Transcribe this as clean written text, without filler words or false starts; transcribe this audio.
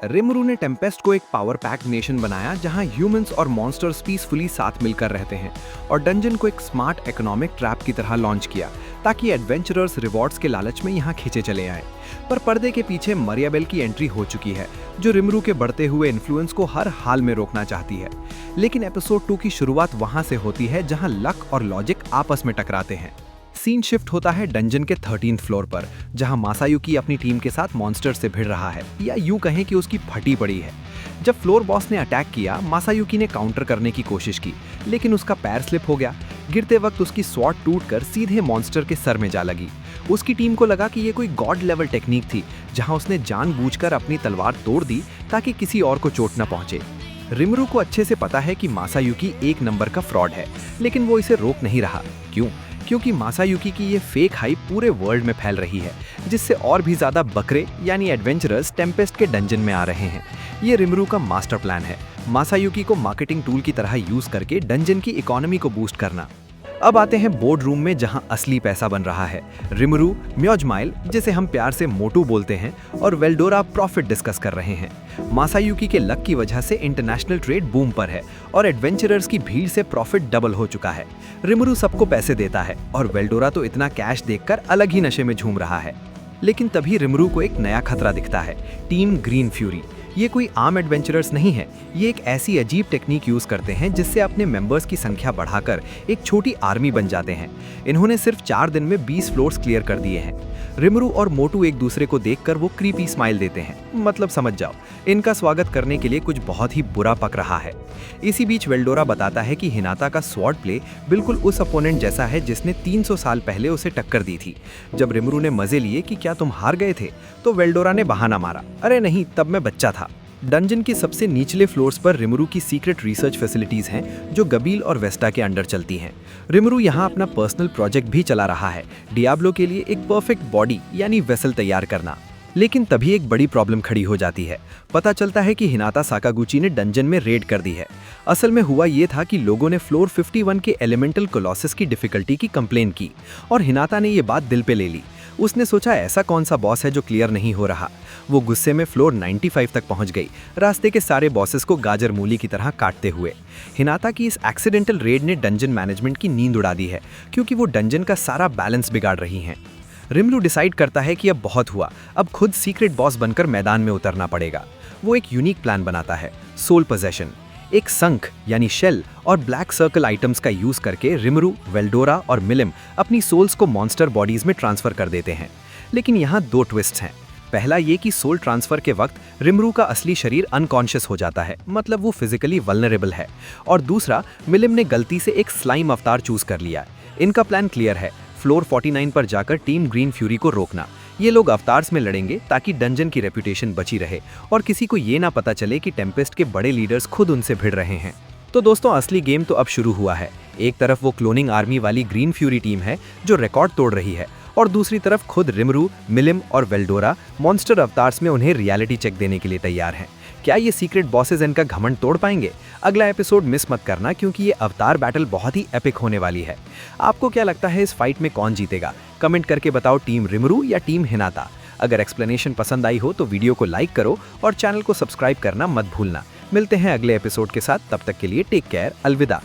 रिमरू ने टेम्पेस्ट को एक पावर पैक नेशन बनाया जहां ह्यूमंस और मॉन्स्टर्स पीसफुली साथ मिलकर रहते हैं और डंजन को एक स्मार्ट इकोनॉमिक ट्रैप की तरह लॉन्च किया ताकि एडवेंचरर्स रिवॉर्ड्स के लालच में यहां खींचे चले आए। पर पर्दे के पीछे मरियाबेल की एंट्री हो चुकी है जो रिमरू के बढ़ते हुए इन्फ्लुएंस को हर हाल में रोकना चाहती है। लेकिन एपिसोड 2 की शुरुआत वहां से होती है जहां लक और लॉजिक आपस में टकराते हैं। सीन शिफ्ट होता है डंजन के 13th फ्लोर पर जहां मासायुकी अपनी टीम के साथ मॉन्स्टर से भिड़ रहा है, या यूं कहें कि उसकी फटी पड़ी है। जब फ्लोर बॉस ने अटैक किया, मासायुकी ने काउंटर करने की कोशिश की, लेकिन उसका पैर स्लिप हो गया। गिरते वक्त उसकी स्वॉर्ड टूटकर सीधे मॉन्स्टर के सर में जा लगी। उसकी टीम को लगा कि ये कोई गॉड लेवल टेक्निक थी, जहां उसने जानबूझकर अपनी तलवार तोड़ दी ताकि किसी और को चोट न पहुंचे। रिमरू को अच्छे से पता है कि मासायुकी एक नंबर का फ्रॉड है, लेकिन वो इसे रोक नहीं रहा। क्यों? क्योंकि मासायुकी की ये फेक हाइप पूरे वर्ल्ड में फैल रही है, जिससे और भी ज्यादा बकरे यानी एडवेंचरर्स टेम्पेस्ट के डंजन में आ रहे हैं। ये रिमरू का मास्टर प्लान है, मासायुकी को मार्केटिंग टूल की तरह यूज करके डंजन की इकोनॉमी को बूस्ट करना। अब आते हैं बोर्ड रूम में जहां असली पैसा बन रहा है। रिमरू, म्योजमाइल जिसे हम प्यार से मोटू बोलते हैं, और वेल्डोरा प्रॉफिट डिस्कस कर रहे हैं। मासायुकी के लक की वजह से इंटरनेशनल ट्रेड बूम पर है और एडवेंचरर्स की भीड़ से प्रॉफिट डबल हो चुका है। रिमरू सबको पैसे देता है और वेल्डोरा तो इतना कैश देखकर अलग ही नशे में झूम रहा है। लेकिन तभी रिमरू को एक नया खतरा दिखता है, टीम ग्रीन फ्यूरी। ये कोई आम एडवेंचरर्स नहीं है, ये एक ऐसी अजीब टेक्निक यूज करते हैं जिससे अपने मेंबर्स की संख्या बढ़ाकर एक छोटी आर्मी बन जाते हैं। इन्होंने सिर्फ 4 दिन में 20 फ्लोर्स क्लियर कर दिए हैं। रिमरू और मोटू एक दूसरे को देखकर वो क्रीपी स्माइल देते हैं, मतलब समझ जाओ इनका स्वागत करने के लिए कुछ बहुत ही बुरा पक रहा है। इसी बीच वेल्डोरा बताता है कि हिनाता का स्वॉर्ड प्ले बिल्कुल उस अपोनेंट जैसा है जिसने 300 साल पहले उसे टक्कर दी थी। जब रिमरू ने मजे लिए कि क्या तुम हार गए थे, तो वेल्डोरा ने बहाना मारा, अरे नहीं, तब मैं बच्चा था। डंजन की सबसे निचले फ्लोर्स पर रिमरू की सीक्रेट रिसर्च फैसिलिटीज हैं जो गबील और वेस्टा के अंडर चलती हैं। रिमरू यहाँ अपना पर्सनल प्रोजेक्ट भी चला रहा है, डियाब्लो के लिए एक परफेक्ट बॉडी यानी वेसल तैयार करना। लेकिन तभी एक बड़ी प्रॉब्लम खड़ी हो जाती है। पता चलता है कि हिनाता साकागुची ने डंजन में रेड कर दी है। असल में हुआ ये था कि लोगों ने फ्लोर 51 के एलिमेंटल कोलोसस की डिफिकल्टी की कंप्लेन की और हिनाता ने ये बात दिल पे ले ली। उसने सोचा ऐसा कौन सा बॉस है जो क्लियर नहीं हो रहा। वो गुस्से में फ्लोर 95 तक पहुंच गई, रास्ते के सारे बॉसेस को गाजर मूली की तरह काटते हुए। हिनाता की इस एक्सीडेंटल रेड ने डंजन मैनेजमेंट की नींद उड़ा दी है, क्योंकि वो डंजन का सारा बैलेंस बिगाड़ रही हैं। रिमरू डिसाइड करता है कि अब बहुत हुआ, अब खुद सीक्रेट बॉस बनकर मैदान में उतरना पड़ेगा। वो एक यूनिक प्लान बनाता है, सोल पोजेशन। एक संख यानी शेल और ब्लैक सर्कल आइटम्स का यूज करके रिमरू, वेल्डोरा और मिलिम अपनी सोल्स को मॉन्स्टर बॉडीज में ट्रांसफर कर देते हैं। लेकिन यहाँ 2 ट्विस्ट्स हैं। पहला ये कि सोल ट्रांसफर के वक्त रिमरू का असली शरीर अनकॉन्शियस हो जाता है, मतलब वो फिजिकली वल्नरेबल है। और दूसरा, मिलिम ने गलती से एक स्लाइम अवतार चूज कर लिया। इनका प्लान क्लियर है, फ्लोर 49 पर जाकर टीम ग्रीन फ्यूरी को रोकना। ये लोग अवतार्स में लड़ेंगे ताकि डंजन की रेपुटेशन बची रहे और किसी को ये ना पता चले कि टेम्पेस्ट के बड़े लीडर्स खुद उनसे भिड़ रहे हैं। तो दोस्तों, असली गेम तो अब शुरू हुआ है। एक तरफ वो क्लोनिंग आर्मी वाली ग्रीन फ्यूरी टीम है जो रिकॉर्ड तोड़ रही है, और दूसरी तरफ खुद रिमरू, मिलिम और वेल्डोरा मॉन्स्टर अवतार्स में उन्हें रियलिटी चेक देने के लिए तैयार हैं। क्या ये सीक्रेट बॉसेस इनका घमंड तोड़ पाएंगे? अगला एपिसोड मिस मत करना, क्योंकि ये अवतार बैटल बहुत ही एपिक होने वाली है। आपको क्या लगता है इस फाइट में कौन जीतेगा? कमेंट करके बताओ, टीम रिमरू या टीम हिनाता। अगर एक्सप्लेनेशन पसंद आई हो तो वीडियो को लाइक करो और चैनल को सब्सक्राइब करना मत भूलना। मिलते हैं अगले एपिसोड के साथ, तब तक के लिए टेक केयर, अलविदा।